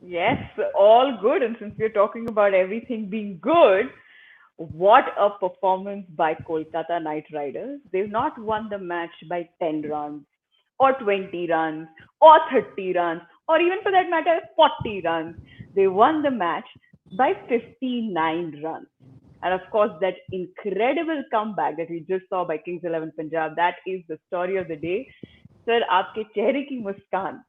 Yes, all good. And since we're talking about everything being good, what a performance by Kolkata Knight Riders. They've not won the match by 10 runs or 20 runs or 30 runs or even for that matter 40 runs. They won the match by 59 runs. And of course, that incredible comeback that we just saw by Kings 11 Punjab, that is the story of the day. Sir आपके चेहरे की मुस्कान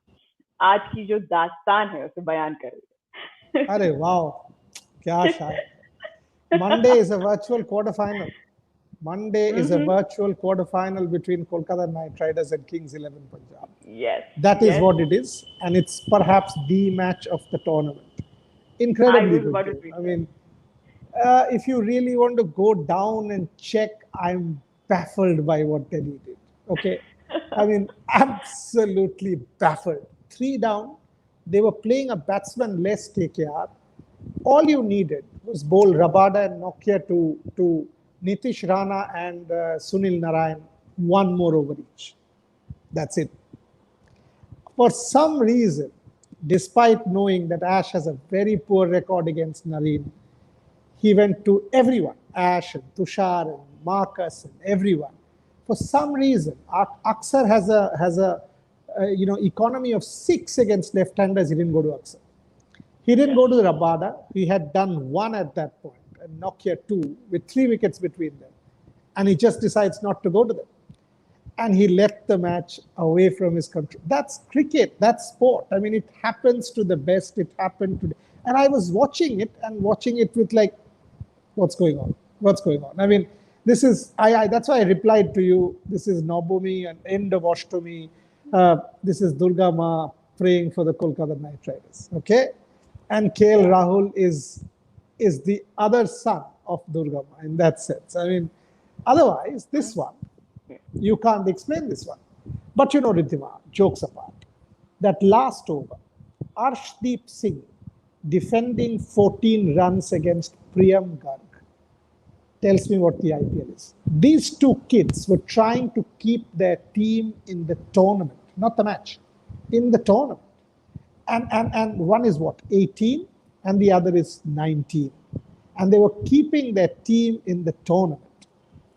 आज की जो दास्तान है उसे बयान कर रही अरे वाह, क्या शायर. Monday is a virtual quarterfinal. Monday is a virtual quarterfinal between Kolkata Knight Riders and Kings 11 Punjab. Yes. That is what it is, and it's perhaps the match of the tournament. Incredibly good game. I mean, if you really want to go down and check, I'm baffled by what Delhi did. Okay, I mean, absolutely baffled. 3 down. They were playing a batsman-less KKR. All you needed was bowl Rabada and Nokia to Nitish Rana and Sunil Narayan, one more over each. That's it. For some reason, despite knowing that Ash has a very poor record against Nareen, he went to everyone, Ash and Tushar and Marcus and everyone. For some reason, Aksar has a economy of 6 against left-handers. He didn't go to Aksar. He didn't go to the Rabada. He had done 1 at that point, and Nokia 2 with 3 wickets between them. And he just decides not to go to them. And he left the match away from his country. That's cricket. That's sport. I mean, it happens to the best. It happened to. And I was watching it with like, what's going on? What's going on? I mean, this is, that's why I replied to you. This is Nobumi and end of Ashtami. This is Durga Ma praying for the Kolkata Knight Riders. Okay? And KL Rahul is the other son of Durga Ma in that sense. I mean, otherwise, this one, you can't explain this one. But you know, Riddhima, jokes apart, that last over, Arshdeep Singh defending 14 runs against Priyam Garg tells me what the IPL is. These 2 kids were trying to keep their team in the tournament, not the match, in the tournament. And one is what, 18, and the other is 19. And they were keeping their team in the tournament.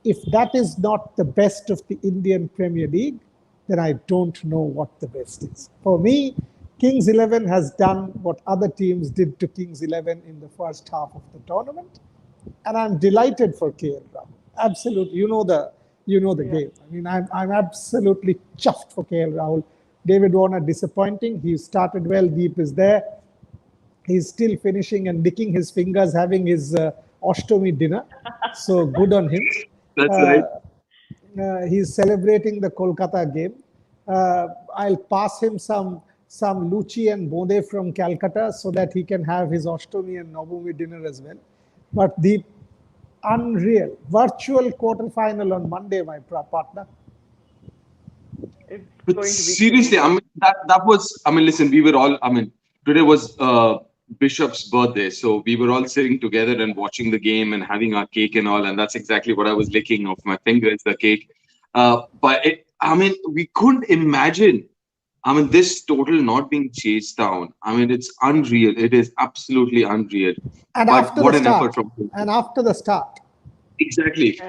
If that is not the best of the Indian Premier League, then I don't know what the best is. For me, Kings 11 has done what other teams did to Kings 11 in the first half of the tournament. And I'm delighted for KL Rahul. Absolutely. You know the game. I mean, I'm absolutely chuffed for KL Rahul. David Warner disappointing. He started well. Deep is there. He's still finishing and licking his fingers, having his Ashtami dinner. So good on him. That's right. He's celebrating the Kolkata game. I'll pass him some Luchi and Bode from Calcutta so that he can have his Ashtami and Navami dinner as well. But the unreal virtual quarterfinal on Monday, my partner. But seriously, I mean, that was, I mean, listen, we were all, I mean, today was Bishop's birthday. So we were all sitting together and watching the game and having our cake and all. And that's exactly what I was licking off my fingers, the cake. But I mean, we couldn't imagine, I mean, this total not being chased down. I mean, it's unreal. It is absolutely unreal. And but after what the an start, effort from him. And after the start. Exactly.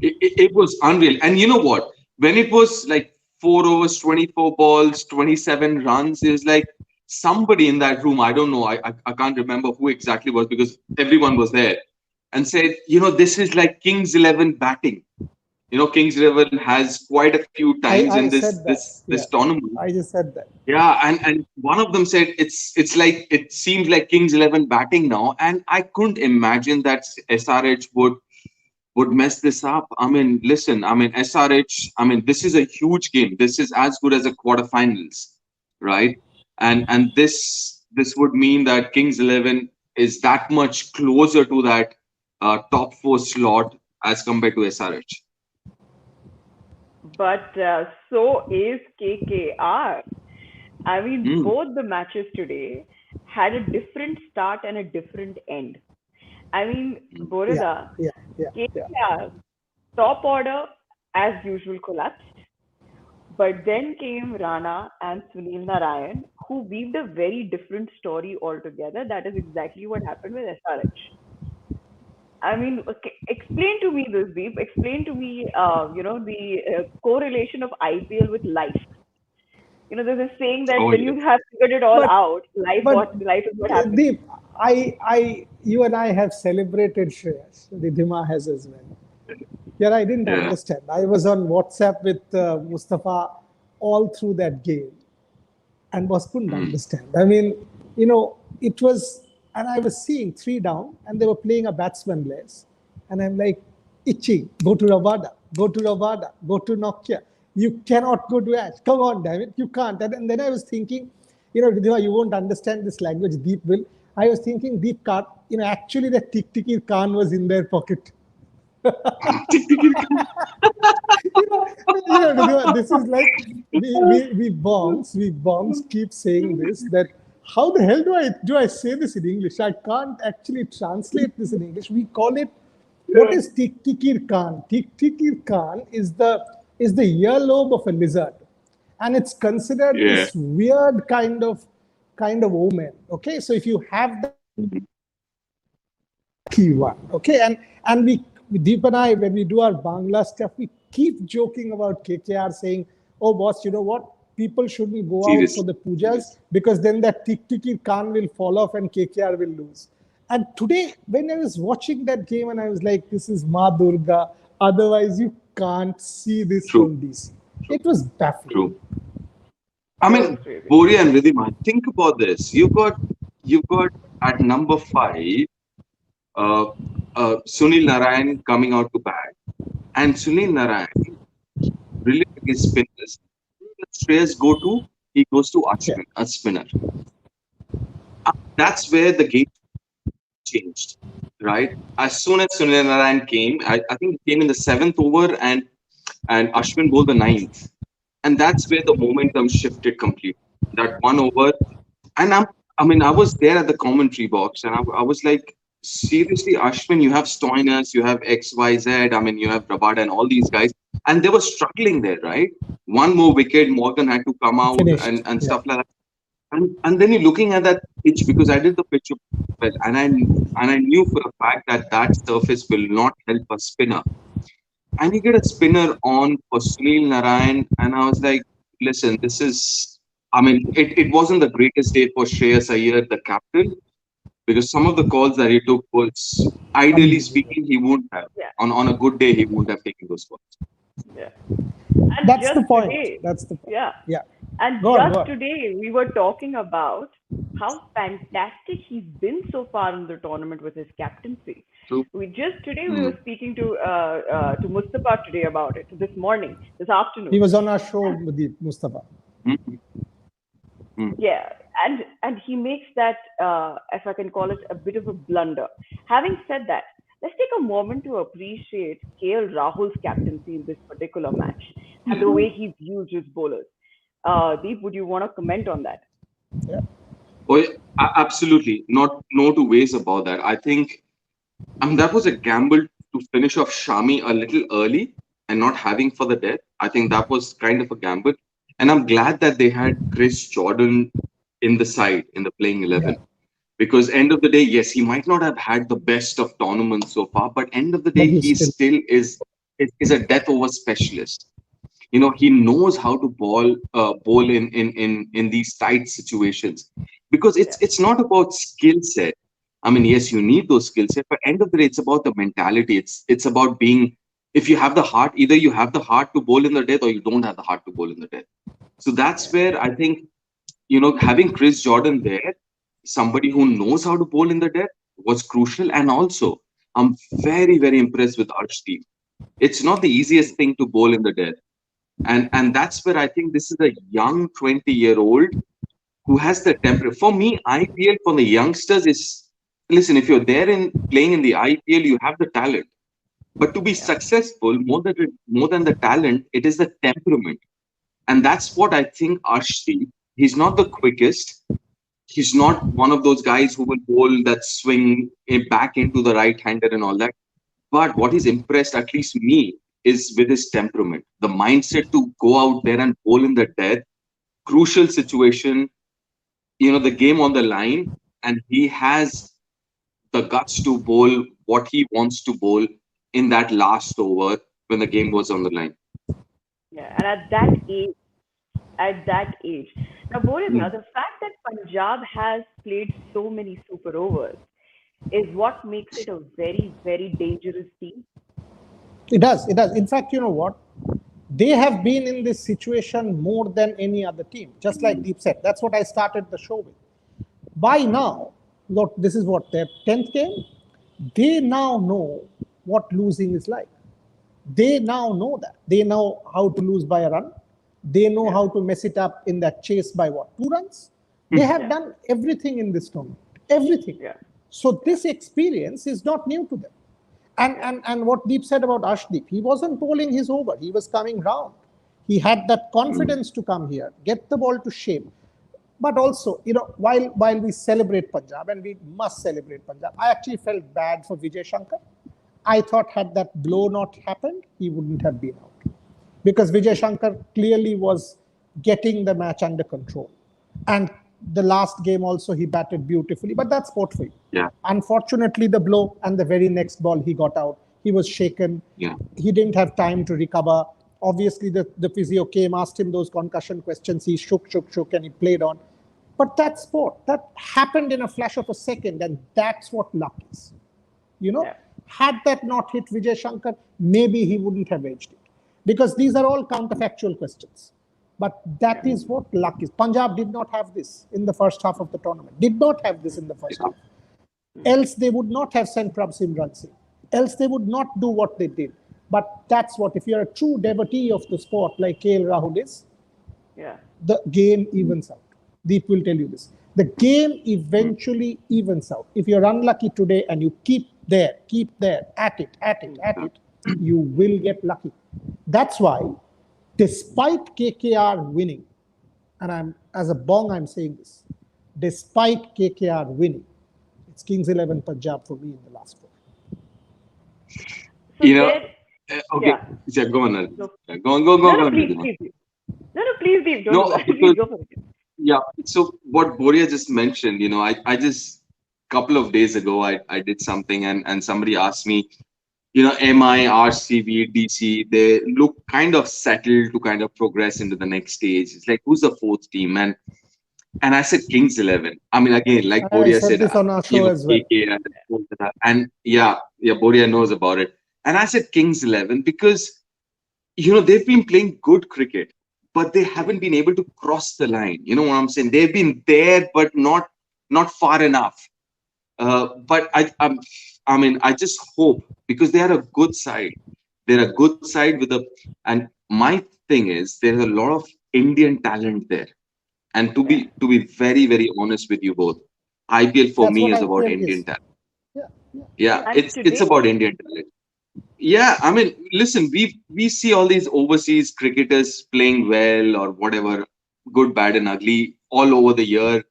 It was unreal. And you know what? When it was like 4 overs, 24 balls, 27 runs, it was like somebody in that room, I don't know, I can't remember who exactly was because everyone was there, and said, you know, this is like Kings 11 batting. You know, Kings 11 has quite a few times in this tournament. I just said that. Yeah, and one of them said it's like it seems like Kings 11 batting now, and I couldn't imagine that SRH would mess this up. I mean, listen, I mean, SRH, I mean, this is a huge game. This is as good as a quarterfinals, right? And this would mean that Kings 11 is that much closer to that top 4 slot as compared to SRH. But so is KKR. I mean, both the matches today had a different start and a different end. I mean, Borada, KKR, top order as usual collapsed. But then came Rana and Sunil Narayan, who weaved a very different story altogether. That is exactly what happened with SRH. I mean, okay, explain to me this, Deep. Explain to me, the correlation of IPL with life. There's a saying that Oh when yeah. you have figured it all But out, but life is what happens. Deep, you and I have celebrated Shreyas. Ridhima has as well. Yeah, I didn't Yeah. understand. I was on WhatsApp with Mustafa all through that game and was couldn't Mm. understand. I mean, it was, and I was seeing three down, and they were playing a batsman less, and I'm like, itching, go to Rabada, go to Rabada, go to Nokia. You cannot go to Ash. Come on, damn it, you can't. And then I was thinking, Ridhima, you won't understand this language. Deep will. I was thinking, Deep can't. Actually, the Tik Tiki Khan was in their pocket. This is like we bongs keep saying this, that how the hell do I say this in English? I can't actually translate this in English. We call it, what is Tik Tikir Khan? Tik Tikir Khan is the earlobe of a lizard, and it's considered Yeah. this weird kind of omen. Okay, so if you have the key one. Okay, and Deep and I, when we do our Bangla stuff, we keep joking about KKR, saying, "Oh, boss, you know what? People shouldn't go out for Seriously. the pujas because then that Tik Tiki Khan will fall off and KKR will lose." And today, when I was watching that game, and I was like, "This is Ma Durga. Otherwise, you can't see this True. from DC." It was baffling. True. I It was mean, crazy. Bori and Ridhima, think about this. You've got at number 5, uh, Sunil Narayan coming out to bat, and Sunil Narayan brilliant against spinners. Shreyas he goes to Yeah, Ashwin, a spinner. That's where the game changed, right? As soon as Sunil Narayan came, I think he came in the 7th over, and Ashwin bowled the 9th, and that's where the momentum shifted completely. That 1 over, and I was there at the commentary box, and I was like, seriously, Ashwin, you have Stoinis, you have XYZ, you have Rabada and all these guys, and they were struggling there, right? One more wicket, Morgan had to come out finished. and Yeah, stuff like that. And then you're looking at that pitch, because I did the pitch well, and I knew for a fact that that surface will not help a spinner. And you get a spinner on for Sunil Narayan, and I was like, listen, this is, it wasn't the greatest day for Shreyas Iyer, the captain, because some of the calls that he took was, ideally unbelievable. speaking, he wouldn't have. Yeah, On a good day, he wouldn't have taken those calls. yeah. And That's just the point. today, That's the point. yeah. Yeah, And go on, go just on. today, we were talking about how fantastic he's been so far in the tournament with his captaincy. True. We Mm. were speaking to Mustafa today about it this morning, this He afternoon. was on our show, Mustafa. Mm. Mm. Yeah, and he makes that, if I can call it, a bit of a blunder. Having said that, let's take a moment to appreciate KL Rahul's captaincy in this particular match and the way he's used his bowlers. Deep, would you want to comment on that? Yeah. Oh, yeah, absolutely. No two ways about that. I think that was a gamble to finish off Shami a little early and not having for the death. I think that was kind of a gamble. And I'm glad that they had Chris Jordan in the side, in the playing Yeah. 11. Because end of the day, yes, he might not have had the best of tournaments so far, but end of the But day, he's he still, still is a death over specialist. He knows how to bowl in these tight situations, because Yeah, it's not about skill set. Yes, you need those skill set, but end of the day, it's about the mentality. It's about being, if you have the heart, either you have the heart to bowl in the death, or you don't have the heart to bowl in the death. So that's yeah, where I think, having Chris Jordan there, somebody who knows how to bowl in the death, was crucial. And also, I'm very, very impressed with Arshdeep. It's not the easiest thing to bowl in the death, and that's where I think this is a young 20-year-old who has the temper. For me, IPL for the youngsters is, listen, if you're there in playing in the IPL, you have the talent. But to be yeah, successful, more than the talent, it is the temperament. And that's what I think Arshdeep, he's not the quickest. He's not one of those guys who will bowl that swing back into the right hander and all that. But what is impressed, at least me, is with his temperament. The mindset to go out there and bowl in the death, crucial situation, the game on the line, and he has the guts to bowl what he wants to bowl in that last over when the game was on the line. Yeah, and at that age. Now, Boris, Mm. the fact that Punjab has played so many super overs is what makes it a very, very dangerous team. It does. It does. In fact, you know what? They have been in this situation more than any other team, just like Deep said. That's what I started the show with. By now, look, this is what their 10th game. They now know what losing is like. They now know that. They know how to lose by a run. They know Yeah, how to mess it up in that chase by what? 2 runs? They have yeah, done everything in this tournament. Everything. yeah, So yeah, this experience is not new to them. And, yeah, and, and what Deep said about Arshdeep, he wasn't bowling his over. He was coming round. He had that Mm. confidence to come here, get the ball to shape. But also, while we celebrate Punjab, and we must celebrate Punjab, I actually felt bad for Vijay Shankar. I thought had that blow not happened, he wouldn't have been out. Because Vijay Shankar clearly was getting the match under control. And the last game also he batted beautifully, but that's sport for you. Yeah, Unfortunately, the blow and the very next ball he got out, he was shaken. yeah, He didn't have time to recover. Obviously, the physio came, asked him those concussion questions. He shook, and he played on. But that's sport. That happened in a flash of a second, and that's what luck is. You know, yeah, had that not hit Vijay Shankar, maybe he wouldn't have edged it. Because these are all counterfactual questions. But that yeah, is what luck is. Punjab did not have this in the first half of the tournament. Did not have this in the first yeah. half. Else they would not have sent Prabh Simran Singh. Else they would not do what they did. But that's what, if you're a true devotee of the sport like KL Rahul is, yeah, the game evens out. Deep will tell you this. The game Mm. eventually evens out. If you're unlucky today and you keep there, at it, you will get lucky. That's why, despite KKR winning, and I'm as a bong, I'm saying this, despite KKR winning, it's Kings 11 Punjab for me in the last four. So You know, okay, yeah, yeah, go on, Arjun. go. Yeah, go No, no, on, please, Ridwan. please, please. No, no, please, Deep, don't do No, that. because Please go for it. yeah. So what Boria just mentioned, I just couple of days ago I did something and somebody asked me, MI, RCB, DC, they look kind of settled to kind of progress into the next stage. It's like who's the fourth team? And I said Kings 11. I mean, again, like I Boria said said, this on our show as well. KK and yeah, Boria knows about it. And I said Kings 11 because they've been playing good cricket, but they haven't been able to cross the line. You know what I'm saying? They've been there, but not far enough. But I mean, I just hope because they are a good side. They're a good side and my thing is there's a lot of Indian talent there. And to Yeah, be very very honest with you both, IPL for That's me what is about IPL Indian is. talent. Yeah, yeah, Yeah, yeah. and it's today, about Indian talent. Yeah, I mean, listen, we see all these overseas cricketers playing well or whatever, good, bad, and ugly all over the year,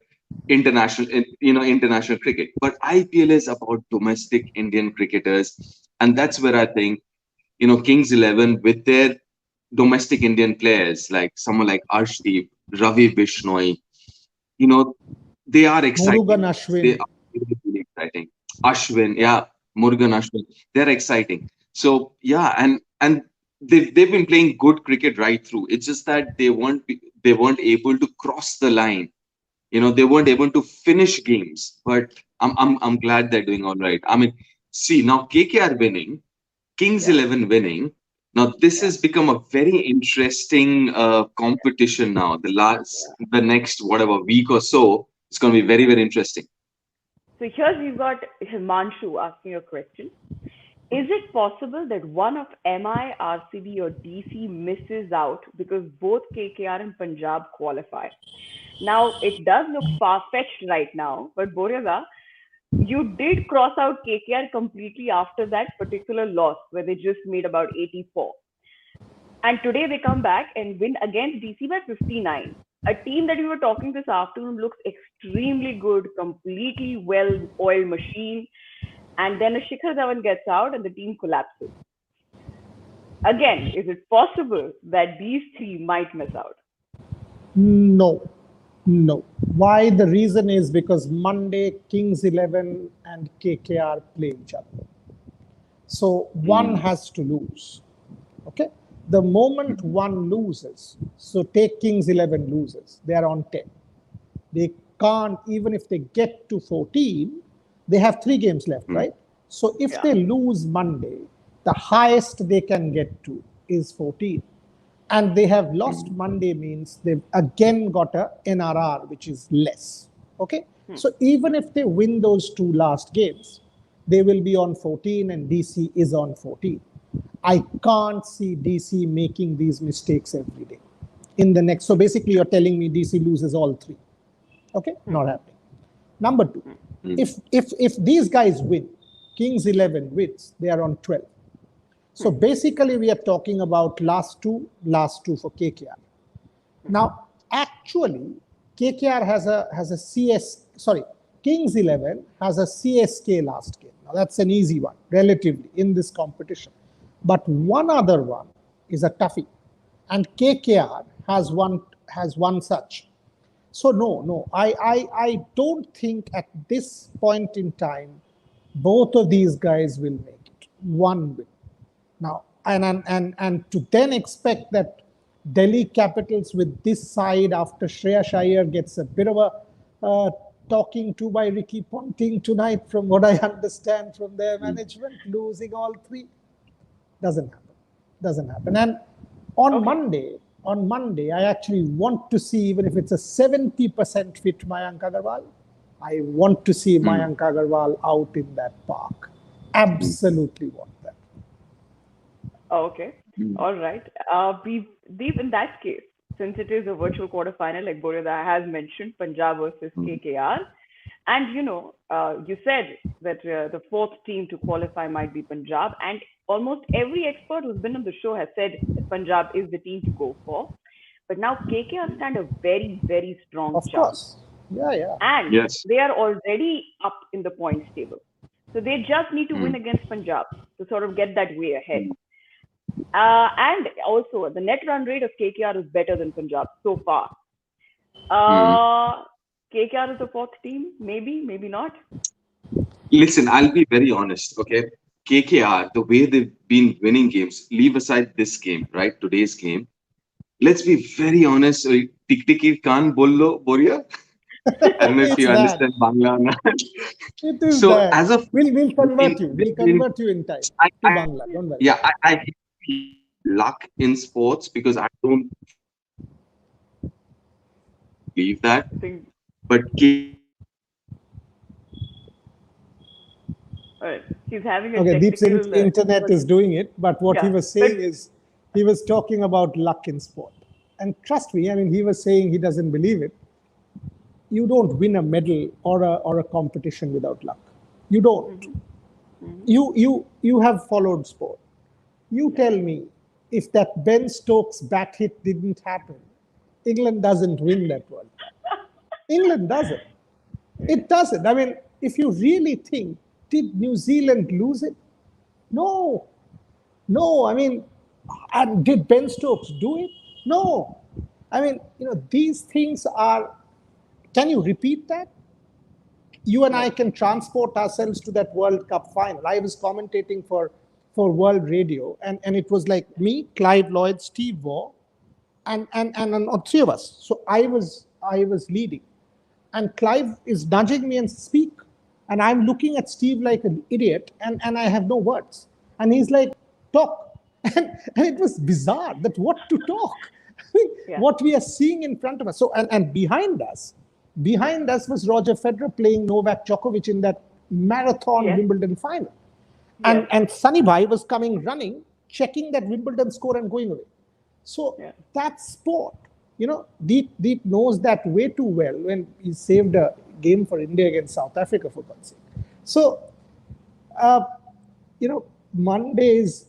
international cricket. But IPL is about domestic Indian cricketers, and that's where I think Kings 11 with their domestic Indian players like someone like Arshdeep, Ravi Bishnoi, you know, they are Murugan exciting. They Ashwin. are really, really exciting. Ashwin, yeah, Murugan Ashwin, they're exciting. So yeah, and they've been playing good cricket right through. It's just that they weren't able to cross the line. They weren't able to finish games. But I'm glad they're doing all right. I mean, see now KKR winning, Kings yeah, 11 winning. Now this yeah. has become a very interesting competition now. The next whatever week or so, it's going to be very very interesting. So here's we've got Himanshu asking a question. Is it possible that one of MI, RCB, or DC misses out because both KKR and Punjab qualify? Now, it does look far fetched right now, but Boryaga, you did cross out KKR completely after that particular loss where they just made about 84. And today they come back and win against DC by 59. A team that we were talking this afternoon looks extremely good, completely well oiled machine. And then a Shikhar Dhawan gets out and the team collapses. Again, is it possible that these three might miss out? No, no. Why? The reason is because Monday, Kings 11 and KKR play each other. So one has to lose. Okay? The moment one loses, so take Kings 11 loses, they are on 10. They can't, even if they get to 14, they have 3 games left, right? So if they lose Monday, the highest they can get to is 14. And they have lost Monday means they've again got a NRR, which is less. Okay? So even if they win those 2 last games, they will be on 14 and DC is on 14. I can't see DC making these mistakes every day. In the next, so basically you're telling me DC loses all 3. Okay? Not happening. Number 2, if these guys win, Kings 11 wins, they are on 12. So basically we are talking about last two for KKR. Now, actually, KKR has a Kings 11 has a CSK last game. Now that's an easy one, relatively, in this competition. But one other one is a toughie. And KKR has one such. So no, I don't think at this point in time, both of these guys will make it. One will. Now, and to then expect that Delhi Capitals with this side after Shreyas Iyer gets a bit of a talking to by Ricky Ponting tonight, from what I understand from their management, losing all 3, doesn't happen. And on Monday, I actually want to see, even if it's a 70% fit Mayank Agarwal, I want to see Mayank Agarwal out in that park. Absolutely want that. Okay. All right. Deep, in that case, since it is a virtual quarterfinal, like Boryada has mentioned, Punjab versus KKR, and you said that the 4th team to qualify might be Punjab, and almost every expert who's been on the show has said that Punjab is the team to go for. But now KKR stand a very, very strong chance. Of course. Yeah. And they are already up in the points table. So they just need to win against Punjab to sort of get that way ahead. And also, the net run rate of KKR is better than Punjab so far. KKR is the 4th team? Maybe not. Listen, I'll be very honest, okay? KKR, the way they've been winning games, leave aside this game, right? Today's game. Let's be very honest. Tik tiki kan bollo, Boria. I don't know if you understand Bangla or not. It is so that. As of we'll convert you. We'll convert you in time to Bangla. Don't worry. Yeah, I luck in sports because I don't believe that. But he's having a Deep's internet is doing it, but what he was saying is he was talking about luck in sport. And trust me, I mean, he was saying he doesn't believe it. You don't win a medal or a competition without luck. You don't. You have followed sport. You tell me, if that Ben Stokes bat hit didn't happen, England doesn't win that World Cup. England doesn't. It doesn't. I mean, if you really think, did New Zealand lose it? No. I mean, and did Ben Stokes do it? No. I mean, these things are. Can you repeat that? You and I can transport ourselves to that World Cup final. I was commentating for World Radio, and it was like me, Clive Lloyd, Steve Waugh, and 3 of us. So I was leading, and Clive is nudging me and speak, and I'm looking at Steve like an idiot, and I have no words, and he's like, talk, and it was bizarre that what to talk, what we are seeing in front of us. So and behind us was Roger Federer playing Novak Djokovic in that marathon Wimbledon final. And Sunny Bhai was coming running, checking that Wimbledon score and going away. So that's sport. Deep knows that way too well when he saved a game for India against South Africa, for God's sake. So, Monday is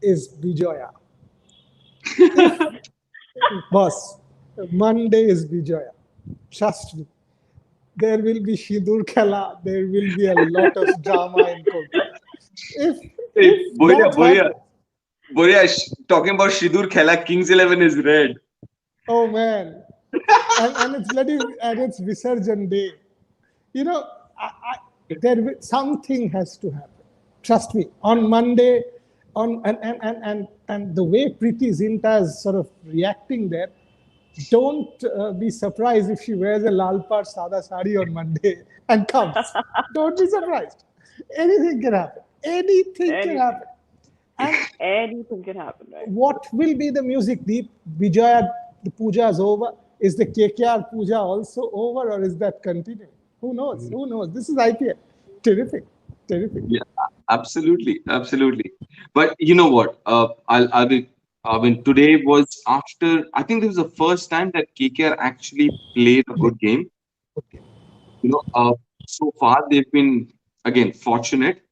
Bijoya. Boss, Monday is Bijoya. Trust me. There will be Shidur Kala. There will be a lot of drama in Kolkata. If Boria. Boria, talking about Shidur Khela, Kings 11 is red. Oh man, and it's bloody and it's Visarjan Day. You know, something has to happen. Trust me. On Monday, and the way Preeti Zinta is sort of reacting there, don't be surprised if she wears a lal par sada sari on Monday and comes. Don't be surprised. Anything can happen. Anything can Anything. happen. And Anything can happen, right? what will be the music, Deep? Vijaya, the puja is over. Is the KKR puja also over, or is that continuing? Who knows? Who knows? This is IPL. Terrific. Terrific. Yeah, absolutely, absolutely. But you know what? I'll be. I mean, today was after. I think this was the first time that KKR actually played a good game. Okay. You know, so far they've been again fortunate,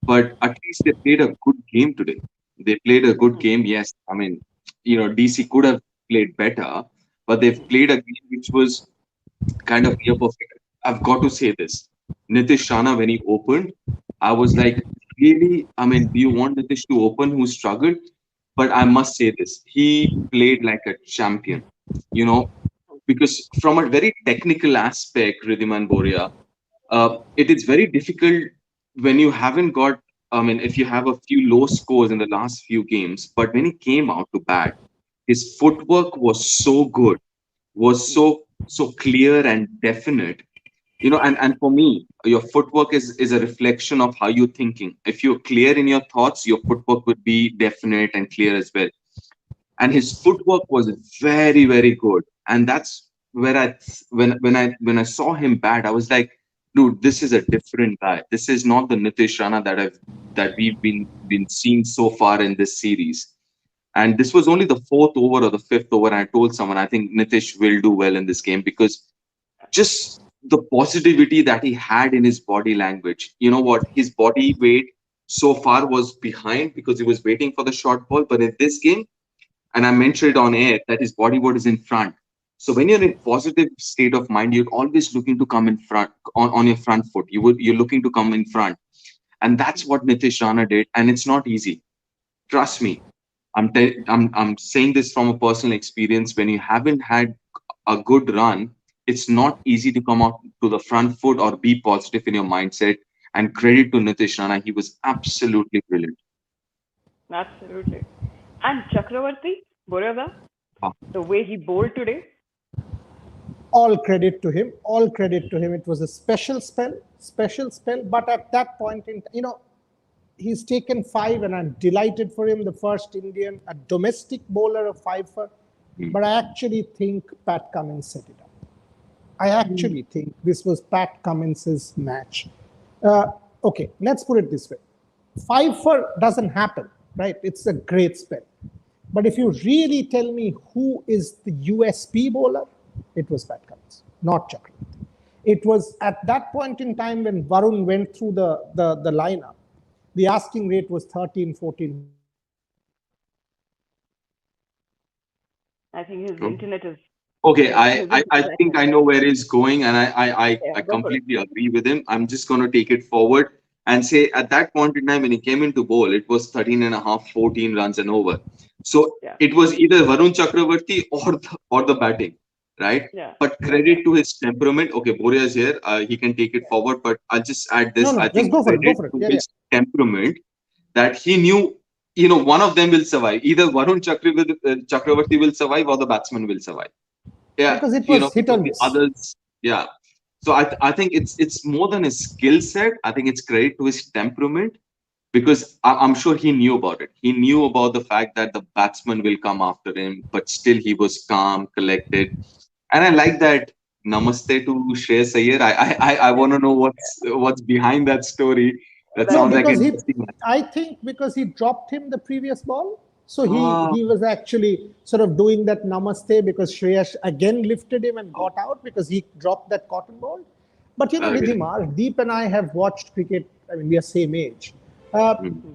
but at least they played a good game today. They played a good game. Yes, I mean, DC could have played better, but they've played a game which was kind of near perfect. I've got to say this. Nitish Rana, when he opened, I was like, really? I mean, do you want Nitish to open who struggled? But I must say this. He played like a champion, you know, because from a very technical aspect, Ridhiman Boria, it is very difficult when you haven't got, I mean, if you have a few low scores in the last few games, but when he came out to bat, his footwork was so good, was so clear and definite. And for me, your footwork is a reflection of how you're thinking. If you're clear in your thoughts, your footwork would be definite and clear as well. And his footwork was very, very good. And that's where when I saw him bat, I was like, dude, this is a different guy. This is not the Nitish Rana that we've been seeing so far in this series. And this was only the fourth over or the fifth over. And I told someone, I think Nitish will do well in this game because just the positivity that he had in his body language. You know what? His body weight so far was behind because he was waiting for the short ball. But in this game, and I mentioned it on air, that his body weight is in front. So when you're in positive state of mind, you're always looking to come in front on your front foot. You're looking to come in front. And that's what Nitish Rana did. And it's not easy. Trust me. I'm saying this from a personal experience. When you haven't had a good run, it's not easy to come out to the front foot or be positive in your mindset. And credit to Nitish Rana, he was absolutely brilliant. Absolutely. And Chakravarti, Boreva, Ah, the way he bowled today. All credit to him. All credit to him. It was a special spell. Special spell. But at that point in, he's taken 5, and I'm delighted for him. The first Indian, a domestic bowler of 5 for. But I actually think Pat Cummins set it up. I actually think this was Pat Cummins's match. Okay, let's put it this way. 5 for doesn't happen, right? It's a great spell. But if you really tell me who is the USP bowler, it was Pat Cummins, not Chakravarti. It was at that point in time when Varun went through the lineup, the asking rate was 13, 14. I think his internet is. Okay, His I internet think I know where he's going, and I go for it. completely agree with him. I'm just going to take it forward and say at that point in time when he came into bowl, it was 13 and a half, 14 runs and over. So Yeah. it was either Varun Chakravarti or the batting, right? Yeah. But credit to his temperament. Okay, Boria is here. He can take it forward, but I'll just add this. No, I just think go for it. Go credit for it. to Yeah, yeah. his temperament that he knew, one of them will survive. Either Varun Chakravarti will survive or the batsman will survive. Yeah, Because it was hit because or the miss. others, yeah. So I think it's more than his skill set. I think it's credit to his temperament because I'm sure he knew about it. He knew about the fact that the batsman will come after him, but still he was calm, collected, and I like that. Namaste to Shreyas Iyer. I want to know what's behind that story. That Right. No, sounds like an because interesting. I think because he dropped him the previous ball. So Ah, he was actually sort of doing that namaste because Shreyash again lifted him and got out because he dropped that cotton ball. But okay. Ridhima, Deep and I have watched cricket. I mean, we are same age. Uh, Hmm.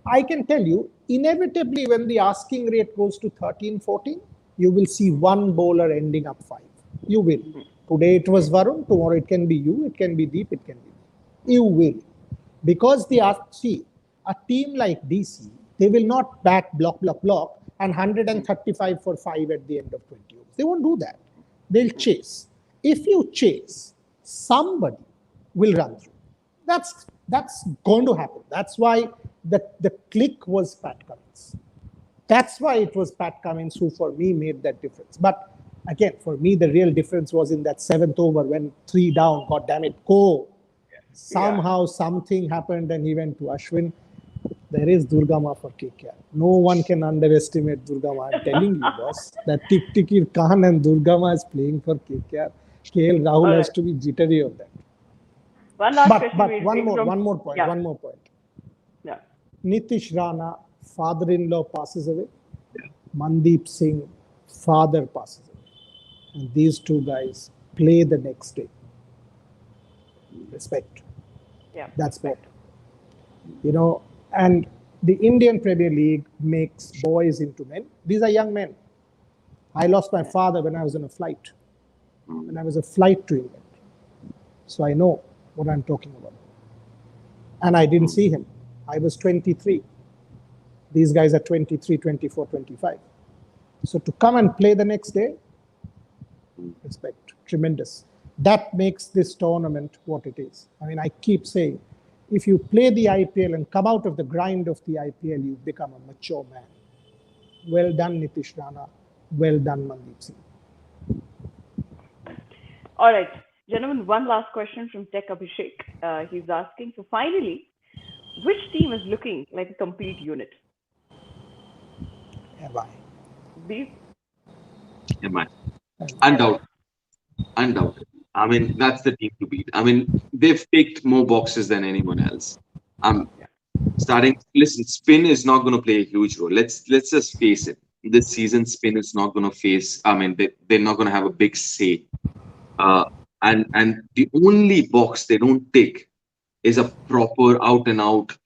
I can tell you, inevitably, when the asking rate goes to 13, 14, you will see one bowler ending up 5. You will. Today it was Varun, tomorrow it can be you, it can be Deep, it can be me. You will. Because see, a team like DC, They will not bat block, and 135 for 5 at the end of 20 overs. They won't do that. They'll chase. If you chase, somebody will run through. That's going to happen. That's why the click was Pat Cummins. That's why it was Pat Cummins who, for me, made that difference. But again, for me, the real difference was in that 7th over when 3 down, God damn it, go. Somehow something happened and he went to Ashwin. There is Durgama for KKR. No one can underestimate Durgama. I'm telling you, boss, that Tikir Khan and Durgama is playing for KKR. KL Rahul has to be jittery on that. One last question. But one more point. Yeah. Nitish Rana, father-in-law, passes away. Mandeep Singh, father, passes away. And these two guys play the next day. Respect. Yeah. That's what. And the Indian Premier League makes boys into men. These are young men. I lost my father when I was on a flight. When I was a flight to England. So I know what I'm talking about. And I didn't see him. I was 23. These guys are 23, 24, 25. So to come and play the next day, respect, tremendous. That makes this tournament what it is. I mean, I keep saying, if you play the IPL and come out of the grind of the IPL, you become a mature man. Well done, Nitish Rana. Well done, Mandeep Singh. All right. Gentlemen, one last question from Tech Abhishek. He's asking, so finally, which team is looking like a complete unit? MI. B? MI. Undoubted. I mean, that's the team to beat. I mean, they've ticked more boxes than anyone else. Listen, spin is not going to play a huge role. Let's just face it. This season, spin is not going to face. I mean, they're not going to have a big say. And the only box they don't tick is a proper out and out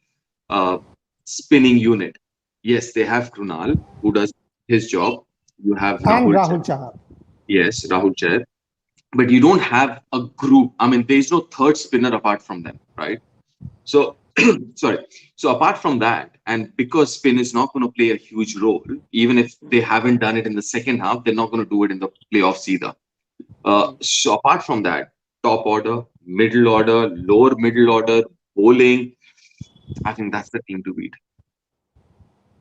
spinning unit. Yes, they have Krunal, who does his job. You have Rahul Chahar. Yes, Rahul Chahar. But you don't have a group. I mean, there's no third spinner apart from them, right? So, sorry. So apart from that, and because spin is not going to play a huge role, even if they haven't done it in the second half, they're not going to do it in the playoffs either. So apart from that, top order, middle order, lower middle order, bowling, I think that's the team to beat.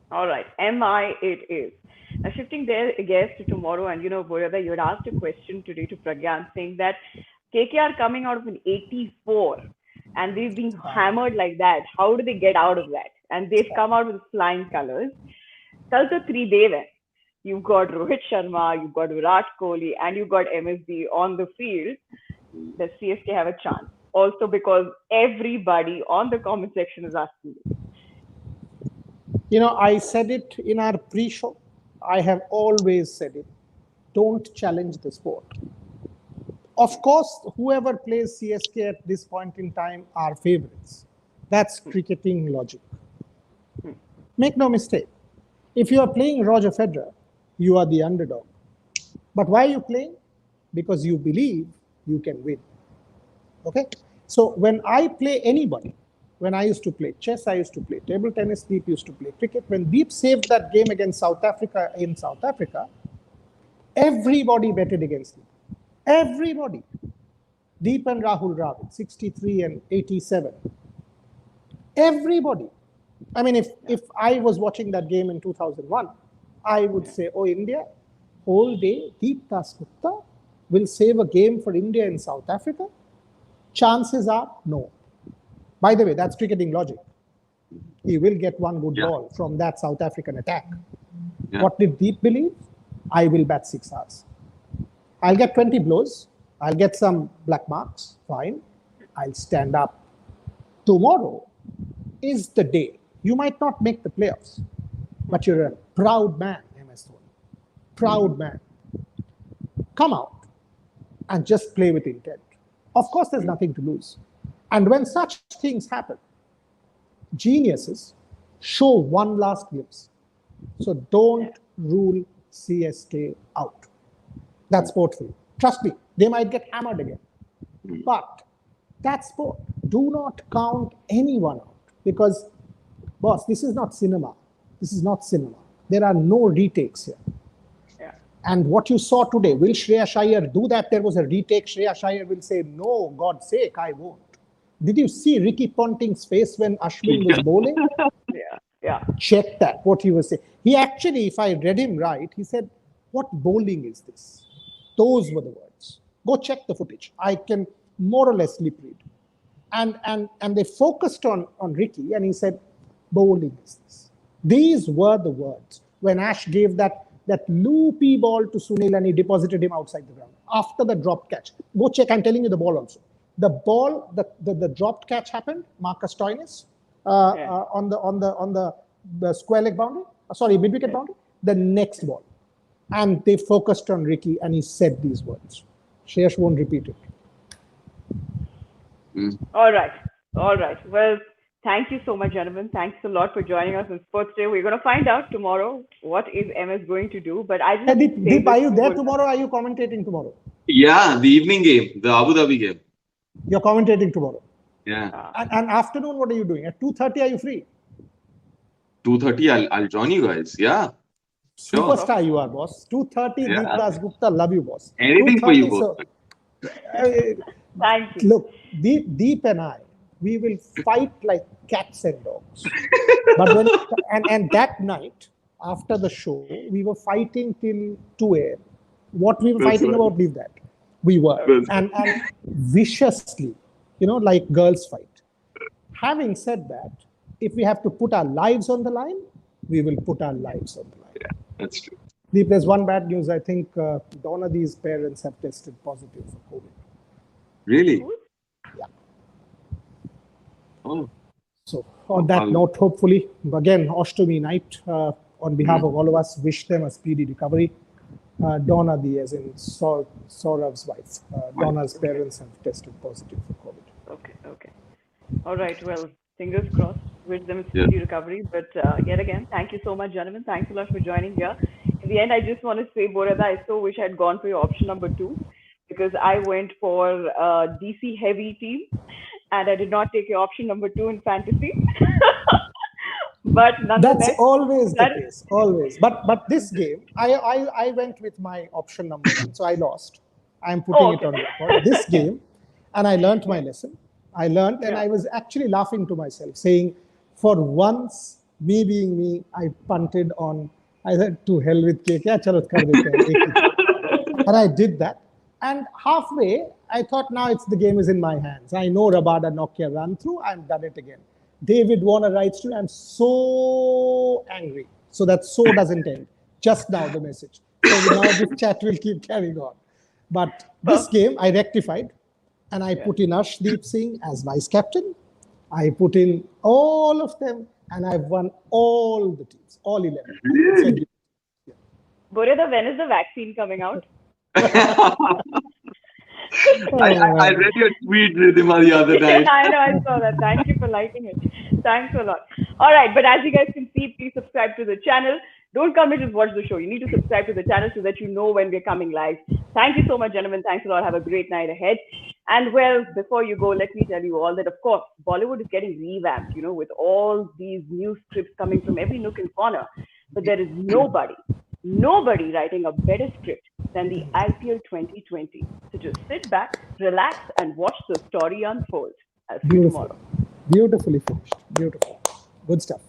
All right, MI it is. Now shifting their gears to tomorrow, and Boyada, you had asked a question today to Pragyan saying that KKR coming out of an 84 and they've been hammered like that. How do they get out of that? And they've come out with flying colors. Kal to 3 day hai. You've got Rohit Sharma, you've got Virat Kohli, and you've got MSD on the field. Does CSK have a chance? Also because everybody on the comment section is asking this. I said it in our pre-show. I have always said it. Don't challenge the sport. Of course, whoever plays CSK at this point in time are favorites. That's cricketing logic. Make no mistake. If you are playing Roger Federer, you are the underdog. But why are you playing? Because you believe you can win. Okay? So when I play anybody, when I used to play chess, I used to play table tennis, Deep used to play cricket. When Deep saved that game against South Africa in South Africa, everybody betted against him. Everybody. Deep and Rahul Dravid, 63 and 87. Everybody. I mean, if I was watching that game in 2001, I would say, oh, India, whole day, Deep Dasgupta will save a game for India in South Africa? Chances are no. By the way, that's cricketing logic. He will get one good ball from that South African attack. Yeah. What did Deep believe? I will bat 6 hours. I'll get 20 blows. I'll get some black marks. Fine. I'll stand up. Tomorrow is the day. You might not make the playoffs, but you're a proud man, MS Dhoni. Proud man. Come out and just play with intent. Of course, there's nothing to lose. And when such things happen, geniuses show one last glimpse. So don't rule CSK out. That's sport for you. Trust me, they might get hammered again. But that's sport. Do not count anyone out. Because, boss, this is not cinema. This is not cinema. There are no retakes here. And what you saw today, will Shreya Iyer do that? There was a retake. Shreya Iyer will say, no, God's sake, I won't. Did you see Ricky Ponting's face when Ashwin was bowling? Yeah. Check that, what he was saying. He actually, if I read him right, he said, what bowling is this? Those were the words. Go check the footage. I can more or less lip read. And they focused on Ricky, and he said, bowling is this. These were the words. When Ash gave that loopy ball to Sunil and he deposited him outside the ground after the drop catch. Go check, I'm telling you the ball also. The ball, the dropped catch happened, Marcus Stoinis, on the square leg boundary, mid-wicket boundary, the next ball. And they focused on Ricky and he said these words. Shesh won't repeat it. All right. Well, thank you so much, gentlemen. Thanks a lot for joining us on Sports Day. We're going to find out tomorrow what is MS going to do. But I just Deep, are you there tomorrow? Are you commentating tomorrow? Yeah, the evening game, the Abu Dhabi game. You're commentating tomorrow. Yeah. And afternoon, what are you doing? At 2:30, are you free? 2:30, I'll join you guys. Yeah. Sure. Superstar you are, boss. 2:30, Yeah. Deep Das Gupta, love you, boss. Anything for you both. Thank you. Look, Deep and I, we will fight like cats and dogs. But and that night, after the show, we were fighting till 2 a.m. What we were fighting about, leave that. We were. And viciously, like girls fight. Having said that, if we have to put our lives on the line, we will put our lives on the line. Yeah, that's true. Deep, there's one bad news. I think Donadi's parents have tested positive for COVID. Really? Yeah. Oh. So on that note, hopefully, again, Ashtami night, on behalf of all of us, wish them a speedy recovery. Donadi, as in Saurav's wife, Donna's parents have tested positive for COVID. Okay. All right. Well, fingers crossed. Wish them a speedy recovery. But yet again, thank you so much, gentlemen. Thanks a lot for joining here. In the end, I just want to say, Borada, I so wish I had gone for your option number 2, because I went for a DC heavy team and I did not take your option number 2 in fantasy. But nonetheless, that's always the case, always. But this game, I went with my option number 1, so I lost. I'm putting it on record. This game, and I learned my lesson. And I was actually laughing to myself, saying, for once, me being me, I punted on. I said, to hell with KK, and I did that. And halfway, I thought, now the game is in my hands. I know Rabada Nokia run through. I've done it again. David Warner writes to me, I'm so angry. So that so doesn't end. Just now the message. So now this chat will keep carrying on. But this game, I rectified. And I put in Arshdeep Singh as vice captain. I put in all of them. And I've won all the teams, all 11. Really? Boreda, when is the vaccine coming out? I read your tweet, Ridhima, the other night. I know, I saw that. Thank you for liking it. Thanks a lot. All right, but as you guys can see, please subscribe to the channel. Don't come and just watch the show. You need to subscribe to the channel so that you know when we're coming live. Thank you so much, gentlemen. Thanks a lot. Have a great night ahead. And well, before you go, let me tell you all that, of course, Bollywood is getting revamped, with all these new scripts coming from every nook and corner. But there is nobody writing a better script than the IPL 2020. So just sit back, relax, and watch the story unfold. I'll see you tomorrow. Beautifully finished. Beautiful. Good stuff.